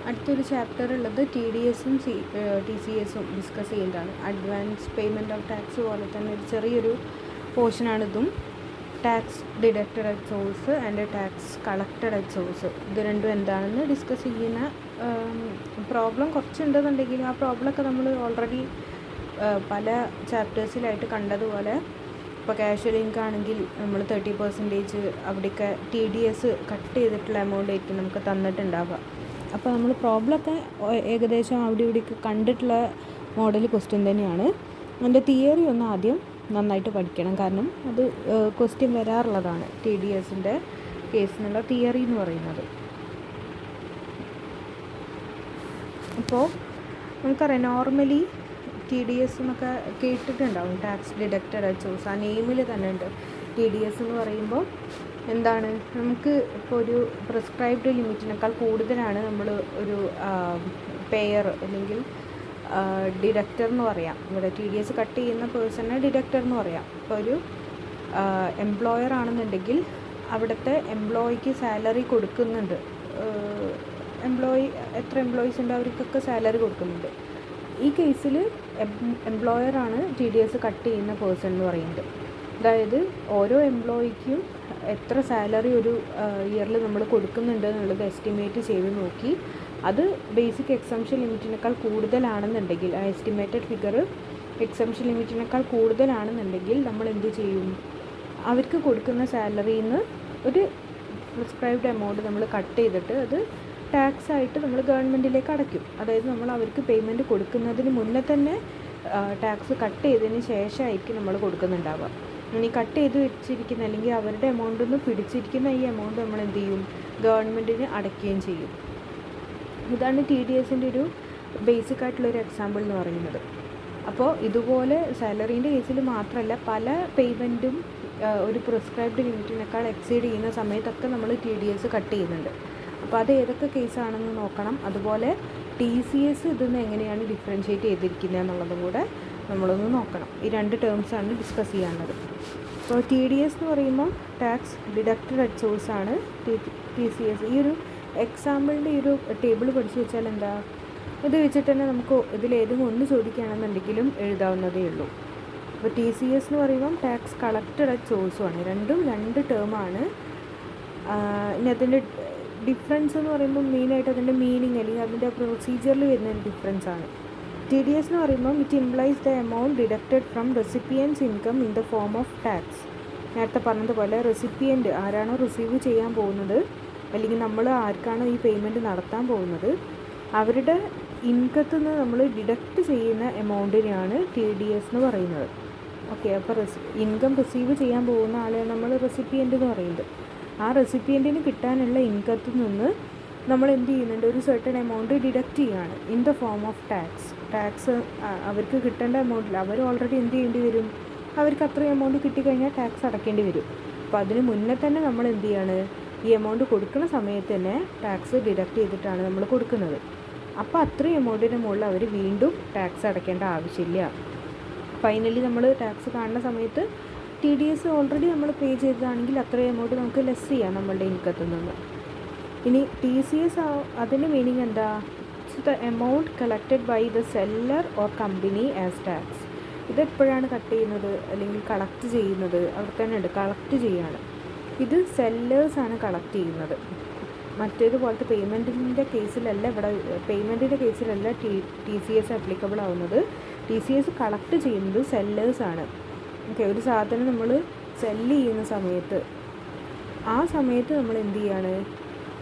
അടുത്തൊരു ചാപ്റ്റർ ഉള്ളത് TDSഉം TCSഉം ഡിസ്കസ് ചെയ്യുന്നതാണ്. അഡ്വാൻസ് പേയ്മെൻറ്റ് ഓഫ് ടാക്സ് പോലെ തന്നെ ഒരു ചെറിയൊരു പോർഷനാണിതും. Tax deducted at source and tax collected at source, ഇത് രണ്ടും എന്താണെന്ന് ഡിസ്കസ് ചെയ്യുന്ന പ്രോബ്ലം കുറച്ചുണ്ടെന്നുണ്ടെങ്കിലും ആ പ്രോബ്ലമൊക്കെ നമ്മൾ ഓൾറെഡി പല ചാപ്റ്റേഴ്സിലായിട്ട് കണ്ടതുപോലെ, ഇപ്പോൾ കാഷ്വൽ ഇൻകം ആണെങ്കിൽ നമ്മൾ 30% അവിടെയൊക്കെ TDS കട്ട് ചെയ്തിട്ടുള്ള എമൗണ്ട് ആയിരിക്കും നമുക്ക് തന്നിട്ടുണ്ടാവുക. അപ്പോൾ നമ്മൾ പ്രോബ്ലമൊക്കെ ഏകദേശം അവിടെ ഇവിടെയൊക്കെ കണ്ടിട്ടുള്ള മോഡൽ ക്വസ്റ്റ്യൻ തന്നെയാണ്. അതിൻ്റെ തിയറി ഒന്ന് ആദ്യം നന്നായിട്ട് പഠിക്കണം, കാരണം അത് ക്വസ്റ്റ്യൻ വരാറുള്ളതാണ്. TDSൻ്റെ കേസിനുള്ള തിയറി എന്ന് പറയുന്നത്. അപ്പോൾ നമുക്കറിയാം, നോർമലി TDS എന്നൊക്കെ കേട്ടിട്ടുണ്ടാവും, ടാക്സ് ഡിഡക്റ്റഡ് അറ്റ് സോഴ്സ്. ആ നെയിമിൽ തന്നെ ഉണ്ട്. TDS എന്ന് പറയുമ്പോൾ എന്താണ്, നമുക്ക് ഇപ്പോൾ ഒരു പ്രിസ്ക്രൈബ്ഡ് ലിമിറ്റിനേക്കാൾ കൂടുതലാണ് നമ്മൾ ഒരു പെയർ അല്ലെങ്കിൽ ഡിഡക്റ്റർ എന്ന് പറയാം. ഇവിടെ TDS കട്ട് ചെയ്യുന്ന പേഴ്സണെ ഡിഡക്റ്റർ എന്ന് പറയാം. ഇപ്പോൾ ഒരു എംപ്ലോയർ ആണെന്നുണ്ടെങ്കിൽ അവിടുത്തെ എംപ്ലോയിക്ക് സാലറി കൊടുക്കുന്നുണ്ട്. എംപ്ലോയി എത്ര എംപ്ലോയീസ് ഉണ്ട് അവർക്കൊക്കെ സാലറി കൊടുക്കുന്നുണ്ട്. ഈ കേസിൽ എംപ്ലോയറാണ് TDS കട്ട് ചെയ്യുന്ന പേഴ്സൺ എന്ന് പറയുന്നത്. അതായത് ഓരോ എംപ്ലോയിക്കും എത്ര സാലറി ഒരു ഇയറിൽ നമ്മൾ കൊടുക്കുന്നുണ്ട് എന്നുള്ളത് എസ്റ്റിമേറ്റ് ചെയ്ത് നോക്കി, അത് ബേസിക് എക്സംഷൻ ലിമിറ്റിനേക്കാൾ കൂടുതലാണെന്നുണ്ടെങ്കിൽ, ആ എസ്റ്റിമേറ്റഡ് ഫിഗർ എക്സംഷൻ ലിമിറ്റിനേക്കാൾ കൂടുതലാണെന്നുണ്ടെങ്കിൽ നമ്മൾ എന്ത് ചെയ്യും, അവർക്ക് കൊടുക്കുന്ന സാലറിയിൽ നിന്ന് ഒരു പ്രിസ്ക്രൈബ്ഡ് എമൗണ്ട് നമ്മൾ കട്ട് ചെയ്തിട്ട് അത് ടാക്സ് ആയിട്ട് നമ്മൾ ഗവൺമെൻറ്റിലേക്ക് അടയ്ക്കും. അതായത് നമ്മൾ അവർക്ക് പേയ്മെൻറ്റ് കൊടുക്കുന്നതിന് മുന്നേ തന്നെ ടാക്സ് കട്ട് ചെയ്തതിന് ശേഷമായിരിക്കും നമ്മൾ കൊടുക്കുന്നുണ്ടാവുക. ഇനി കട്ട് ചെയ്ത് വെച്ചിരിക്കുന്ന അല്ലെങ്കിൽ അവരുടെ എമൗണ്ടിൽ നിന്ന് പിടിച്ചിരിക്കുന്ന ഈ എമൗണ്ട് നമ്മൾ എന്ത് ചെയ്യും, ഗവൺമെൻറ്റിന് അടയ്ക്കുകയും ചെയ്യും. ഇതാണ് TDSൻ്റെ ഒരു ബേസിക് ആയിട്ടുള്ളൊരു എക്സാമ്പിൾ എന്ന് പറയുന്നത്. അപ്പോൾ ഇതുപോലെ സാലറീൻ്റെ കേസിൽ മാത്രമല്ല, പല പേയ്മെൻറ്റും ഒരു പ്രിസ്ക്രൈബ്ഡ് ലിമിറ്റിനേക്കാൾ എക്സീഡ് ചെയ്യുന്ന സമയത്തൊക്കെ നമ്മൾ TDS കട്ട് ചെയ്യുന്നുണ്ട്. അപ്പോൾ അത് ഏതൊക്കെ കേസാണെന്ന് നോക്കണം. അതുപോലെ TCS ഇതിൽ നിന്ന് എങ്ങനെയാണ് ഡിഫറൻഷ്യേറ്റ് ചെയ്തിരിക്കുന്നത് എന്നുള്ളതും കൂടെ നമ്മളൊന്ന് നോക്കണം. ഈ രണ്ട് ടേംസാണ് ഡിസ്കസ് ചെയ്യാനുള്ളത്. അപ്പോൾ TDS എന്ന് പറയുമ്പോൾ ടാക്സ് ഡിഡക്റ്റഡ് അറ്റ് സോഴ്സ് ആണ്. TCS ഈ ഒരു എക്സാമ്പിളിൻ്റെ ഈ ഒരു ടേബിൾ പഠിച്ചു വെച്ചാൽ എന്താ, ഇത് വെച്ചിട്ട് തന്നെ നമുക്ക് ഇതിലേതെങ്കിലും ഒന്ന് ചോദിക്കുകയാണെന്നുണ്ടെങ്കിലും എഴുതാവുന്നതേ ഉള്ളൂ. അപ്പോൾ TCS എന്ന് പറയുമ്പം ടാക്സ് കളക്റ്റഡ് അറ്റ് സോഴ്സുമാണ്. രണ്ടും രണ്ട് ടേമാണ്. ഇനി അതിൻ്റെ ഡിഫറൻസ് എന്ന് പറയുമ്പോൾ മെയിനായിട്ട് അതിൻ്റെ മീനിങ് അല്ലെങ്കിൽ അതിൻ്റെ പ്രൊസീജിയറിൽ വരുന്നൊരു ഡിഫറൻസ് ആണ്. TDS എന്ന് പറയുമ്പോൾ it implies the amount deducted from recipients income in the form of tax. നേരത്തെ പറഞ്ഞതുപോലെ റെസിപ്പിയൻറ്റ് ആരാണോ റിസീവ് ചെയ്യാൻ പോകുന്നത് അല്ലെങ്കിൽ നമ്മൾ ആർക്കാണോ ഈ പേയ്മെൻറ്റ് നടത്താൻ പോകുന്നത്, അവരുടെ ഇൻകത്തിൽ നിന്ന് നമ്മൾ ഡിഡക്റ്റ് ചെയ്യുന്ന എമൗണ്ടിനെയാണ് TDS എന്ന് പറയുന്നത്. ഓക്കെ, അപ്പോൾ ഇൻകം റിസീവ് ചെയ്യാൻ പോകുന്ന ആളെ നമ്മൾ റെസിപ്പിയൻ്റ് എന്ന് പറയുന്നത്. ആ റെസിപ്പിയൻറ്റിന് കിട്ടാനുള്ള ഇൻകത്തിൽ നിന്ന് നമ്മൾ എന്ത് ചെയ്യുന്നുണ്ട്, ഒരു സർട്ടൺ എമൗണ്ട് ഡിഡക്റ്റ് ചെയ്യുകയാണ് in the form of tax. Tax അവർക്ക് കിട്ടേണ്ട എമൗണ്ടിൽ അവർ ഓൾറെഡി എന്ത് ചെയ്യേണ്ടി വരും, അവർക്ക് അത്രയും എമൗണ്ട് കിട്ടിക്കഴിഞ്ഞാൽ ടാക്സ് അടയ്ക്കേണ്ടി വരും. അപ്പോൾ അതിന് മുന്നേ തന്നെ നമ്മൾ എന്ത് ചെയ്യാണ്, ഈ എമൗണ്ട് കൊടുക്കുന്ന സമയത്ത് തന്നെ ടാക്സ് ഡിഡക്റ്റ് ചെയ്തിട്ടാണ് നമ്മൾ കൊടുക്കുന്നത്. അപ്പോൾ അത്രയും എമൗണ്ടിന് മുകളിൽ അവർ വീണ്ടും ടാക്സ് അടയ്ക്കേണ്ട ആവശ്യമില്ല. ഫൈനലി നമ്മൾ ടാക്സ് കാണുന്ന സമയത്ത് TDS ഓൾറെഡി നമ്മൾ പേ ചെയ്തതാണെങ്കിൽ അത്രയും എമൗണ്ട് നമുക്ക് ലെസ് ചെയ്യാം നമ്മളുടെ ഇൻകത്തിൽ നിന്ന്. ഇനി TCS അതിൻ്റെ മീനിങ് എന്താ, the amount collected by the seller or company as tax. ഇതെപ്പോഴാണ് കട്ട് ചെയ്യുന്നത് അല്ലെങ്കിൽ കളക്ട് ചെയ്യുന്നത്, അവിടെ തന്നെ ഉണ്ട്, കളക്ട് ചെയ്യാണ്. ഇത് സെല്ലേഴ്സാണ് കളക്ട് ചെയ്യുന്നത്. മറ്റേതുപോലത്തെ പേയ്മെൻറ്റിൻ്റെ കേസിലല്ല, ഇവിടെ പേയ്മെൻറ്റിൻ്റെ കേസിലല്ല TCS ആപ്ലിക്കബിൾ ആവുന്നത്. TCS കളക്ട് ചെയ്യുന്നത് സെല്ലേഴ്സാണ്. ഓക്കെ, ഒരു സാധനം നമ്മൾ സെല്ല് ചെയ്യുന്ന സമയത്ത് ആ സമയത്ത് നമ്മൾ എന്ത് ചെയ്യാണ്,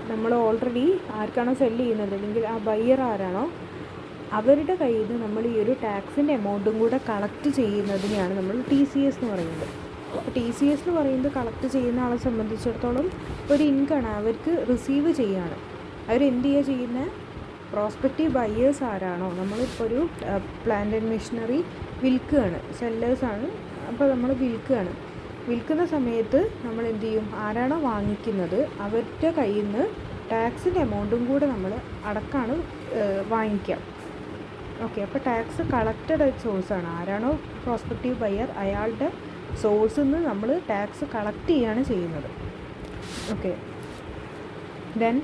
നമ്മൾ ഓൾറെഡി ആർക്കാണോ സെല്ല് ചെയ്യുന്നത് അല്ലെങ്കിൽ ആ ബയ്യർ ആരാണോ അവരുടെ കയ്യിൽ നിന്ന് നമ്മൾ ഈ ഒരു ടാക്സിൻ്റെ എമൗണ്ടും കൂടെ കളക്ട് ചെയ്യുന്നതിനെയാണ് നമ്മൾ TCS എന്ന് പറയുന്നത്. അപ്പോൾ TCS എന്ന് പറയുന്നത് കളക്ട് ചെയ്യുന്ന ആളെ സംബന്ധിച്ചിടത്തോളം ഒരു ഇൻകമാണ്, അവർക്ക് റിസീവ് ചെയ്യാണ്. അവരെന്ത് ചെയ്യുന്ന പ്രോസ്പെക്റ്റീവ് ബയ്യേഴ്സ് ആരാണോ, നമ്മളിപ്പോൾ ഒരു പ്ലാന്റ് ആൻഡ് മെഷീനറി വിൽക്കുകയാണ്, സെല്ലേഴ്സാണ്. അപ്പോൾ നമ്മൾ വിൽക്കുന്ന സമയത്ത് നമ്മൾ എന്ത് ചെയ്യും, ആരാണോ വാങ്ങിക്കുന്നത് അവരുടെ കയ്യിൽ നിന്ന് ടാക്സിൻ്റെ എമൗണ്ടും കൂടെ നമ്മൾ അടക്കാണ് വാങ്ങിക്കുക. ഓക്കെ, അപ്പോൾ ടാക്സ് കളക്റ്റഡ് അറ്റ് സോഴ്സാണ്. ആരാണോ പ്രോസ്പെക്റ്റീവ് ബയ്യർ അയാളുടെ സോഴ്സിൽ നിന്ന് നമ്മൾ ടാക്സ് കളക്ട് ചെയ്യുകയാണ് ചെയ്യുന്നത്. ഓക്കെ, ദെൻ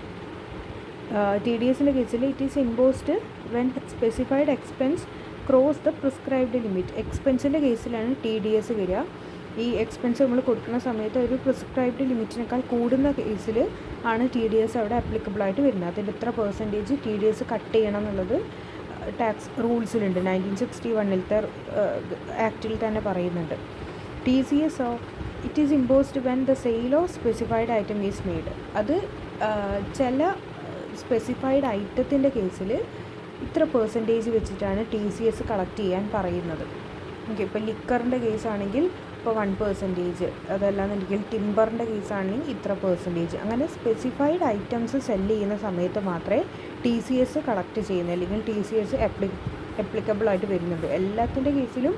ടി ഡി എസിൻ്റെ കേസിൽ it is imposed when specified expense cross the prescribed limit. എക്സ്പെൻസിൻ്റെ കേസിലാണ് ടി ഡി എസ് വരിക. ഈ എക്സ്പെൻസ് നമ്മൾ കൊടുക്കുന്ന സമയത്ത് ഒരു പ്രിസ്ക്രൈബ്ഡ് ലിമിറ്റിനേക്കാൾ കൂടുന്ന കേസിൽ ആണ് ടി ഡി എസ് അവിടെ ആപ്ലിക്കബിളായിട്ട് വരുന്നത്. അതിൻ്റെ എത്ര percentage T D S cut ചെയ്യണം എന്നുള്ളത് ടാക്സ് റൂൾസിലുണ്ട്. 1961 ആക്റ്റിൽ തന്നെ പറയുന്നുണ്ട്. T C S it is imposed when the sale of specified item is made. അത് ചില സ്പെസിഫൈഡ് ഐറ്റത്തിൻ്റെ കേസിൽ ഇത്ര പെർസെൻറ്റേജ് വെച്ചിട്ടാണ് ടി സി എസ് കളക്ട് ചെയ്യാൻ പറയുന്നത്. ഓക്കെ, ഇപ്പോൾ ലിക്കറിൻ്റെ കേസാണെങ്കിൽ ഇപ്പോൾ 1%, അതല്ലാന്നുണ്ടെങ്കിൽ ടിമ്പറിൻ്റെ കേസാണെങ്കിൽ ഇത്ര പെർസെൻറ്റേജ്, അങ്ങനെ സ്പെസിഫൈഡ് ഐറ്റംസ് സെല്ല് ചെയ്യുന്ന സമയത്ത് മാത്രമേ ടി സി എസ് കളക്ട് ചെയ്യുന്നത്, അല്ലെങ്കിൽ ടി സി എസ് ആപ്ലിക്കബിളായിട്ട് വരുന്നുള്ളൂ. എല്ലാത്തിൻ്റെ കേസിലും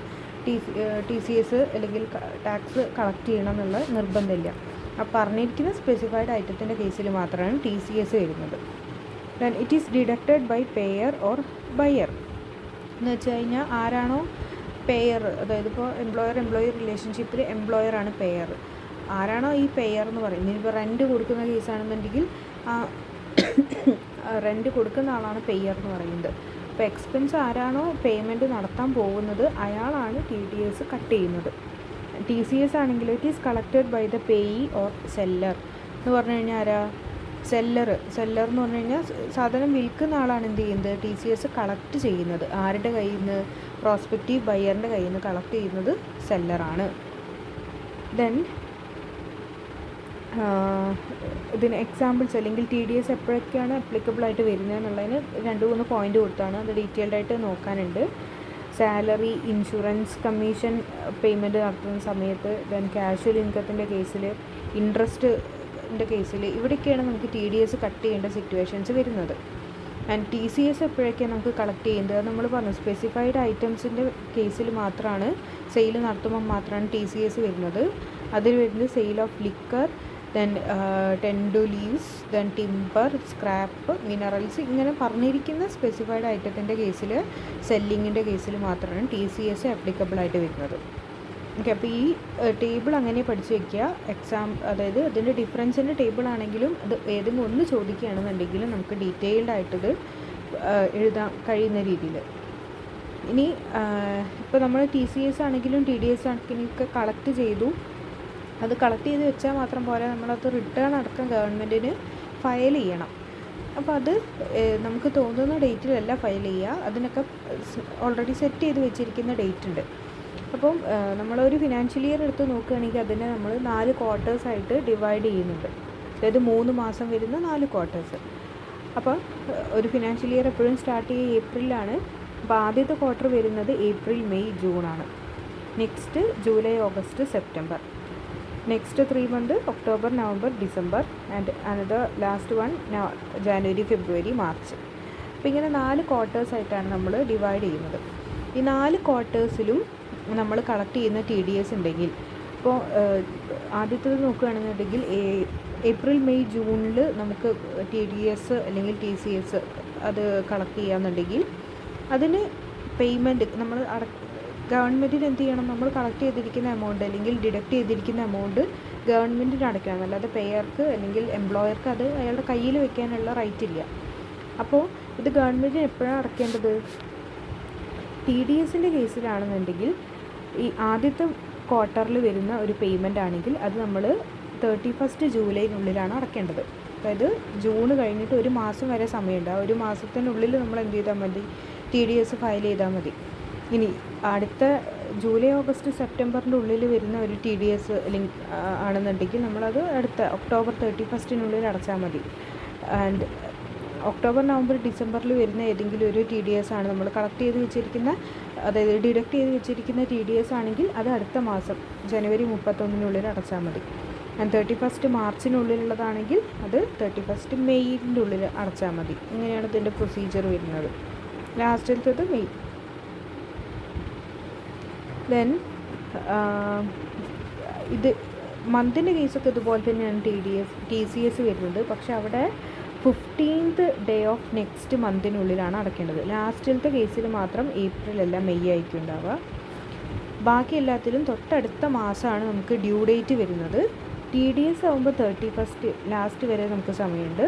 ടി സി എസ് അല്ലെങ്കിൽ ടാക്സ് കളക്ട് ചെയ്യണം എന്നുള്ള നിർബന്ധമില്ല. ആ പറഞ്ഞിരിക്കുന്ന സ്പെസിഫൈഡ് ഐറ്റത്തിൻ്റെ കേസിൽ മാത്രമാണ് ടി സി എസ് വരുന്നത്. Then it is deducted by payer or buyer എന്ന് വെച്ച് കഴിഞ്ഞാൽ ആരാണോ പേയർ, അതായത് ഇപ്പോൾ എംപ്ലോയി റിലേഷൻഷിപ്പിൽ എംപ്ലോയറാണ് പേയർ. ആരാണോ ഈ പേയർ എന്ന് പറയുന്നത്, ഇപ്പോൾ റെൻറ്റ് കൊടുക്കുന്ന കേസാണെന്നുണ്ടെങ്കിൽ റെൻറ്റ് കൊടുക്കുന്ന ആളാണ് പേയർ എന്ന് പറയുന്നത്. അപ്പോൾ എക്സ്പെൻസ് ആരാണോ പേയ്മെൻറ്റ് നടത്താൻ പോകുന്നത് അയാളാണ് ടി ഡി എസ് കട്ട് ചെയ്യുന്നത്. ടി സി എസ് ആണെങ്കിൽ it is collected by the payee or seller എന്ന് പറഞ്ഞു കഴിഞ്ഞാൽ ആരാ? സെല്ലർ എന്ന് പറഞ്ഞു കഴിഞ്ഞാൽ സാധനം വിൽക്കുന്ന ആളാണ് എന്ത് ചെയ്യുന്നത്, ടി സി എസ് കളക്ട് ചെയ്യുന്നത്. ആരുടെ കയ്യിൽ നിന്ന്? പ്രോസ്പെക്റ്റീവ് ബയറിൻ്റെ കയ്യിൽ നിന്ന് കളക്ട് ചെയ്യുന്നത് സെല്ലറാണ്. ദെൻ ഇതിന് എക്സാമ്പിൾസ് അല്ലെങ്കിൽ ടി ഡി എസ് എപ്പോഴൊക്കെയാണ് ആപ്ലിക്കബിളായിട്ട് വരുന്നത് എന്നുള്ളതിന് 2-3 പോയിൻ്റ് കൊടുത്താണ്. അത് ഡീറ്റെയിൽഡായിട്ട് നോക്കാനുണ്ട്. സാലറി, ഇൻഷുറൻസ്, കമ്മീഷൻ പേയ്മെൻറ്റ് നടത്തുന്ന സമയത്ത്, ദെൻ കാഷ്വൽ ഇൻകത്തിൻ്റെ കേസിൽ, ഇൻട്രസ്റ്റിൻ്റെ കേസിൽ, ഇവിടെയൊക്കെയാണ് നമുക്ക് ടി ഡി എസ് കട്ട് ചെയ്യേണ്ട സിറ്റുവേഷൻസ് വരുന്നത്. ആൻഡ് ടി സി എസ് എപ്പോഴൊക്കെയാണ് നമുക്ക് കളക്ട് ചെയ്യേണ്ടത്? അത് നമ്മൾ പറഞ്ഞു, സ്പെസിഫൈഡ് ഐറ്റംസിൻ്റെ കേസിൽ മാത്രമാണ്, സെയിൽ നടത്തുമ്പോൾ മാത്രമാണ് ടി സി എസ് വരുന്നത്. അതിൽ വരുന്നത് sale of liquor, then tendu leaves, then timber, scrap, minerals, ഇങ്ങനെ പറഞ്ഞിരിക്കുന്ന സ്പെസിഫൈഡ് ഐറ്റത്തിൻ്റെ കേസിൽ, സെല്ലിങ്ങിൻ്റെ കേസിൽ മാത്രമാണ് ടി സി എസ് ആപ്ലിക്കബിളായിട്ട് വരുന്നത്. ഓക്കെ, അപ്പോൾ ഈ ടേബിൾ അങ്ങനെ പഠിച്ച് വയ്ക്കുക. അതായത് അതിൻ്റെ ഡിഫറൻസിൻ്റെ ടേബിൾ ആണെങ്കിലും അത് ഏതെങ്കിലും ഒന്ന് ചോദിക്കുകയാണെന്നുണ്ടെങ്കിലും നമുക്ക് ഡീറ്റെയിൽഡ് ആയിട്ടത് എഴുതാൻ കഴിയുന്ന രീതിയിൽ. ഇനി ഇപ്പോൾ നമ്മൾ ടി സി എസ് ആണെങ്കിലും ടി ഡി എസ് ആണെങ്കിലും ഒക്കെ കളക്ട് ചെയ്തു. അത് കളക്ട് ചെയ്ത് വെച്ചാൽ മാത്രം പോരാ, നമ്മളത് റിട്ടേൺ അടക്കം ഗവൺമെൻറ്റിന് ഫയൽ ചെയ്യണം. അപ്പോൾ അത് നമുക്ക് തോന്നുന്ന ഡേറ്റിലല്ല ഫയൽ ചെയ്യുക, അതിനൊക്കെ ഓൾറെഡി സെറ്റ് ചെയ്ത് വെച്ചിരിക്കുന്ന ഡേറ്റ് ഉണ്ട്. അപ്പം നമ്മളൊരു ഫിനാൻഷ്യൽ ഇയർ എടുത്ത് നോക്കുകയാണെങ്കിൽ അതിനെ നമ്മൾ 4 ക്വാർട്ടേഴ്സായിട്ട് ഡിവൈഡ് ചെയ്യുന്നുണ്ട്. അതായത് 3 മാസം വരുന്ന 4 ക്വാർട്ടേഴ്സ്. അപ്പോൾ ഒരു ഫിനാൻഷ്യൽ ഇയർ എപ്പോഴും സ്റ്റാർട്ട് ചെയ്യുക ഏപ്രിലാണ്. അപ്പോൾ ആദ്യത്തെ ക്വാർട്ടർ വരുന്നത് ഏപ്രിൽ, മെയ്, ജൂണാണ്. Next July, August, September. Next 3 month October, November, December, and another last one January, February, March. അപ്പോൾ ഇങ്ങനെ 4 ക്വാർട്ടേഴ്സായിട്ടാണ് നമ്മൾ ഡിവൈഡ് ചെയ്യുന്നത്. ഈ 4 ക്വാർട്ടേഴ്സിലും നമ്മൾ കളക്ട് ചെയ്യുന്ന ടി ഡി എസ് ഉണ്ടെങ്കിൽ, ഇപ്പോൾ ആദ്യത്തേത് നോക്കുകയാണെന്നുണ്ടെങ്കിൽ ഏപ്രിൽ, മെയ്, ജൂണിൽ നമുക്ക് ടി ഡി എസ് അല്ലെങ്കിൽ ടി സി എസ് അത് കളക്ട് ചെയ്യാന്നുണ്ടെങ്കിൽ അതിന് പേയ്മെൻറ്റ് നമ്മൾ ഗവൺമെൻറ്റിന് എന്ത് ചെയ്യണം? നമ്മൾ കളക്ട് ചെയ്തിരിക്കുന്ന എമൗണ്ട് അല്ലെങ്കിൽ ഡിഡക്റ്റ് ചെയ്തിരിക്കുന്ന എമൗണ്ട് ഗവൺമെൻറ്റിന് അടയ്ക്കണം. അല്ലാതെ പേയർക്ക് അല്ലെങ്കിൽ എംപ്ലോയർക്ക് അത് അയാളുടെ കയ്യിൽ വെക്കാനുള്ള റൈറ്റ് ഇല്ല. അപ്പോൾ ഇത് ഗവൺമെൻറ്റിന് എപ്പോഴാണ് അടയ്ക്കേണ്ടത്? ടി ഡി എസിൻ്റെ കേസിലാണെന്നുണ്ടെങ്കിൽ ഈ ആദ്യത്തെ ക്വാർട്ടറിൽ വരുന്ന ഒരു പേയ്മെൻ്റ് ആണെങ്കിൽ അത് നമ്മൾ 31 ജൂലൈനുള്ളിലാണ് അടയ്ക്കേണ്ടത്. അതായത് ജൂൺ കഴിഞ്ഞിട്ട് 1 മാസം വരെ സമയമുണ്ട്. ആ 1 മാസത്തിനുള്ളിൽ നമ്മൾ എന്ത് ചെയ്താൽ മതി? ടി ഡി എസ് ഫയൽ ചെയ്താൽ മതി. ഇനി അടുത്ത ജൂലൈ, ഓഗസ്റ്റ്, സെപ്റ്റംബറിൻ്റെ ഉള്ളിൽ വരുന്ന ഒരു ടി ഡി എസ് ആണെന്നുണ്ടെങ്കിൽ നമ്മളത് അടുത്ത ഒക്ടോബർ 31 അടച്ചാൽ മതി. ആൻഡ് ഒക്ടോബർ, നവംബർ, ഡിസംബറിൽ വരുന്ന ഏതെങ്കിലും ഒരു ടി ഡി എസ് ആണ് നമ്മൾ കളക്ട് ചെയ്ത് വെച്ചിരിക്കുന്ന, അതായത് ഡിഡക്റ്റ് ചെയ്ത് വെച്ചിരിക്കുന്ന ടി ഡി എസ് ആണെങ്കിൽ അത് അടുത്ത മാസം ജനുവരി 31 അടച്ചാൽ മതി. ആൻഡ് 31 മാർച്ചിനുള്ളിലുള്ളതാണെങ്കിൽ അത് 31 മെയ്യിൻ്റെ ഉള്ളിൽ അടച്ചാൽ മതി. ഇങ്ങനെയാണ് ഇതിൻ്റെ പ്രൊസീജിയർ വരുന്നത്. ലാസ്റ്റിലത്തത് മെയ്. ദെൻ ഇത് മന്തിൻ്റെ കേസൊക്കെ ഇതുപോലെ തന്നെയാണ് ടി സി എസ് വരുന്നത്. പക്ഷെ അവിടെ 15th ഡേ ഓഫ് നെക്സ്റ്റ് മന്തിനുള്ളിലാണ് അടയ്ക്കേണ്ടത്. ലാസ്റ്റിലത്തെ കേസിൽ മാത്രം ഏപ്രിൽ അല്ല മെയ് ആയിരിക്കും ഉണ്ടാവുക. ബാക്കി എല്ലാത്തിലും തൊട്ടടുത്ത മാസമാണ് നമുക്ക് ഡ്യൂ ഡേറ്റ് വരുന്നത്. ടി ഡി എസ് ആകുമ്പോൾ 31 ലാസ്റ്റ് വരെ നമുക്ക് സമയമുണ്ട്.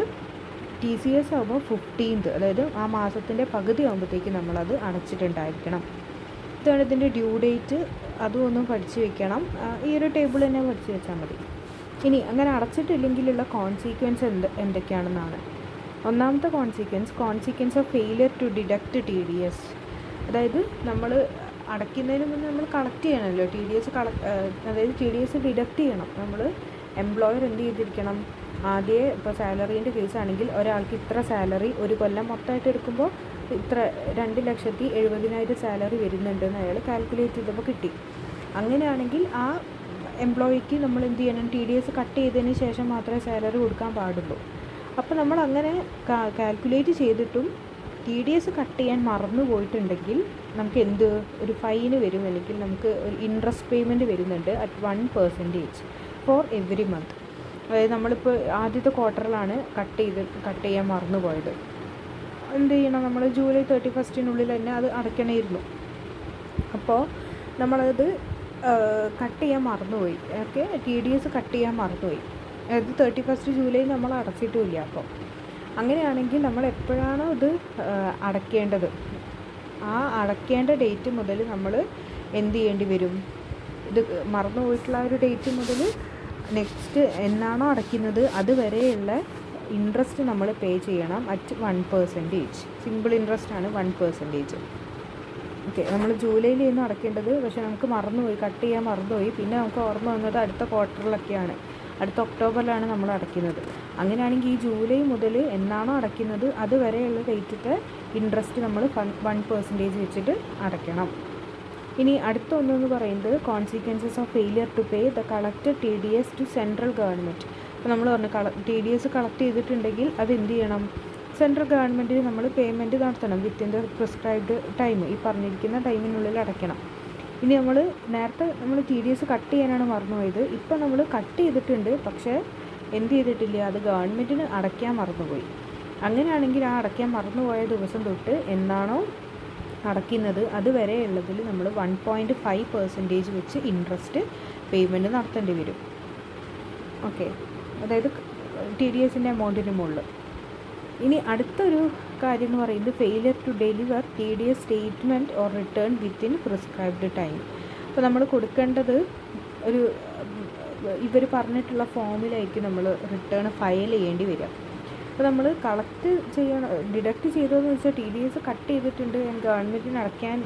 TCS ആകുമ്പോൾ 15th, അതായത് ആ മാസത്തിൻ്റെ പകുതി ആകുമ്പോഴത്തേക്ക് നമ്മളത് അടച്ചിട്ടുണ്ടായിരിക്കണം. ഇതാണ് ഇതിൻ്റെ ഡ്യൂ ഡേറ്റ്. അതും ഒന്ന് പഠിച്ച് വെക്കണം. ഈ ഒരു ടേബിൾ തന്നെ പഠിച്ച് വെച്ചാൽ മതി. ഇനി അങ്ങനെ അടച്ചിട്ടില്ലെങ്കിലുള്ള കോൺസിക്വൻസ് എന്തൊക്കെയാണെന്നാണ്. ഒന്നാമത്തെ consequence of failure to deduct TDS. അതായത് നമ്മൾ അടയ്ക്കുന്നതിന് മുന്നേ നമ്മൾ കളക്ട് ചെയ്യണമല്ലോ അതായത് TDS ഡിഡക്റ്റ് ചെയ്യണം. നമ്മൾ എംപ്ലോയർ എന്ത് ചെയ്തിരിക്കണം, ആദ്യമേ ഇപ്പോൾ സാലറീൻ്റെ കേസാണെങ്കിൽ ഒരാൾക്ക് ഇത്ര സാലറി ഒരു കൊല്ലം മൊത്തമായിട്ട് എടുക്കുമ്പോൾ ഇത്ര 2,70,70,000 സാലറി വരുന്നുണ്ടെന്ന് അയാൾ കാൽക്കുലേറ്റ് ചെയ്തപ്പോൾ കിട്ടി. അങ്ങനെയാണെങ്കിൽ ആ എംപ്ലോയിക്ക് നമ്മൾ എന്ത് ചെയ്യണം, TDS കട്ട് ചെയ്തതിന് ശേഷം മാത്രമേ സാലറി കൊടുക്കാൻ പാടുള്ളൂ. അപ്പോൾ നമ്മൾ അങ്ങനെ കാൽക്കുലേറ്റ് ചെയ്തിട്ടും TDS കട്ട് ചെയ്യാൻ മറന്നു പോയിട്ടുണ്ടെങ്കിൽ നമുക്ക് ഒരു ഫൈന് വരും, അല്ലെങ്കിൽ നമുക്ക് ഒരു ഇൻട്രസ്റ്റ് പേയ്മെൻറ്റ് വരുന്നുണ്ട് at 1% ഫോർ എവറി മന്ത്. അതായത് നമ്മളിപ്പോൾ ആദ്യത്തെ ക്വാർട്ടറിലാണ് കട്ട് ചെയ്യാൻ മറന്നു പോയത്. എന്ത് ചെയ്യണം, നമ്മൾ ജൂലൈ 31 തന്നെ അത് അടയ്ക്കണമായിരുന്നു. അപ്പോൾ നമ്മളത് കട്ട് ചെയ്യാൻ മറന്നുപോയി. ഓക്കെ, TDS കട്ട് ചെയ്യാൻ മറന്നുപോയി. അതായത് 31 ജൂലൈ നമ്മൾ അടച്ചിട്ടുമില്ല. അപ്പോൾ അങ്ങനെയാണെങ്കിൽ നമ്മൾ എപ്പോഴാണോ ഇത് അടയ്ക്കേണ്ടത്, ആ അടയ്ക്കേണ്ട ഡേറ്റ് മുതൽ നമ്മൾ എന്ത് ചെയ്യേണ്ടി വരും, ഇത് മറന്നുപോയിട്ടുള്ള ഒരു ഡേറ്റ് മുതൽ നെക്സ്റ്റ് എന്നാണോ അടയ്ക്കുന്നത് അതുവരെയുള്ള ഇൻട്രസ്റ്റ് നമ്മൾ പേ ചെയ്യണം at 1%. സിമ്പിൾ ഇൻട്രസ്റ്റ് ആണ് 1%. ഓക്കെ, നമ്മൾ ജൂലൈയിൽ നിന്ന് അടയ്ക്കേണ്ടത്, പക്ഷേ നമുക്ക് മറന്നുപോയി, കട്ട് ചെയ്യാൻ മറന്നുപോയി. പിന്നെ നമുക്ക് ഓർമ്മ വന്നത് അടുത്ത ക്വാർട്ടറിലൊക്കെയാണ്, അടുത്ത ഒക്ടോബറിലാണ് നമ്മൾ അടയ്ക്കുന്നത്. അങ്ങനെയാണെങ്കിൽ ഈ ജൂലൈ മുതൽ എന്നാണോ അടയ്ക്കുന്നത് അതുവരെയുള്ള ഡേറ്റിൻ്റെ ഇൻട്രസ്റ്റ് നമ്മൾ 1% വെച്ചിട്ട് അടയ്ക്കണം. ഇനി അടുത്ത ഒന്നെന്ന് പറയുന്നത് consequences of failure to pay the collected TDS to central government. അപ്പോൾ നമ്മൾ പറഞ്ഞു TDS കളക്ട് ചെയ്തിട്ടുണ്ടെങ്കിൽ അത് എന്ത് ചെയ്യണം, സെൻട്രൽ ഗവൺമെൻറ്റിന് നമ്മൾ പേയ്മെൻറ്റ് നടത്തണം വിത്തിൻ ദ പ്രിസ്ക്രൈബ്ഡ് ടൈം. ഈ പറഞ്ഞിരിക്കുന്ന ടൈമിനുള്ളിൽ അടയ്ക്കണം. ഇനി നേരത്തെ നമ്മൾ TDS കട്ട് ചെയ്യാനാണ് മറന്നുപോയത്. ഇപ്പോൾ നമ്മൾ കട്ട് ചെയ്തിട്ടുണ്ട്, പക്ഷേ എന്ത് ചെയ്തിട്ടില്ല, അത് ഗവൺമെൻറ്റിന് അടയ്ക്കാൻ മറന്നുപോയി. അങ്ങനെയാണെങ്കിൽ ആ അടയ്ക്കാൻ മറന്നുപോയ ദിവസം തൊട്ട് എന്നാണോ അടയ്ക്കുന്നത് അതുവരെ ഉള്ളതിൽ നമ്മൾ 1.5% വെച്ച് ഇൻട്രസ്റ്റ് പേയ്മെൻറ്റ് നടത്തേണ്ടി വരും. ഓക്കെ, അതായത് TDSൻ്റെ എമൗണ്ടിന് മുകളിൽ. ഇനി അടുത്തൊരു കാര്യം എന്ന് പറയുന്നത് failure to deliver TDS statement or return within prescribed time. അപ്പോൾ നമ്മൾ കൊടുക്കേണ്ടത് ഇവർ പറഞ്ഞിട്ടുള്ള ഫോമിലായിരിക്കും നമ്മൾ റിട്ടേൺ ഫയൽ ചെയ്യേണ്ടി വരിക. അപ്പോൾ നമ്മൾ ഡിഡക്റ്റ് ചെയ്തതെന്ന് വെച്ചാൽ TDS കട്ട് ചെയ്തിട്ടുണ്ട്, ഗവൺമെൻറ്റിന് അടയ്ക്കാൻ